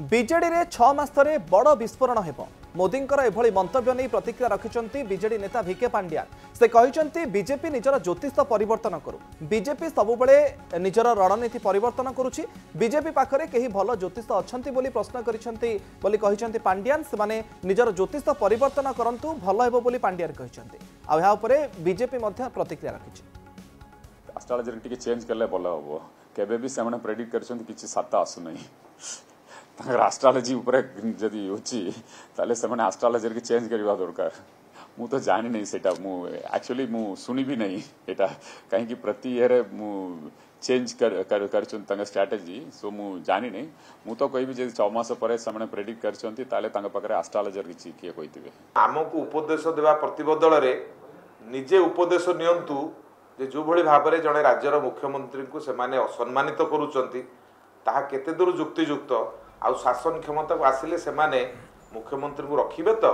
BJD रे 6 मास रे बड़ विस्फोरण हेबो। मोदींकर एभली मंतव्य नहीं प्रतिक्रिया रखिछंती बीजेडी नेता वीके पांड्या। से कहिछंती बीजेपी निजर ज्योतिष परिवर्तन करू। बीजेपी सबुबले निजर रणनीति परिवर्तन करूछि। बीजेपी पाखरे केही भल ज्योतिष अछंती बोली प्रश्न करिछंती बोली कहिछंती पांड्यान। से माने निजर ज्योतिष परिवर्तन करंतु भल हेबो बोली पांड्यान कहिछंती। आ ह्या उपरे बीजेपी मध्ये प्रतिक्रिया रखिछि। एस्ट्रोलॉजी टिके चेंज करले भल हबो। केबे भी सेमने प्रेडिक्ट करछंती किछि सत्ता आसु नहीं। एस्ट्रोलॉजी उपरे जदी होची ताले सेमने एस्ट्रोलॉजी के चेंज करबा दरकार। मु तो जानि नहीं सेटा मु एक्चुअली मु सुनी भी नहीं एटा काहे कि प्रति ईयर मु चेंज करछन तंग स्ट्रेटजी सो मु जानि नहीं। मु तो कहबी जे 6 मास परे सेमने प्रेडिक्ट करछंती ताले तंग पकरे एस्ट्रोलॉजर किछि किए कहितबे। आमको उपदेश देवा प्रतिबदल रे निजे उपदेश नियंतु जे जो भली भाबरे जने राज्यर मुख्यमंत्री को सेमाने असम्मानित करूचंती ताहा केते दूर युक्तियुक्त आ शासन क्षमता को आसिले सेमाने मुख्यमंत्री को रखिबे तो।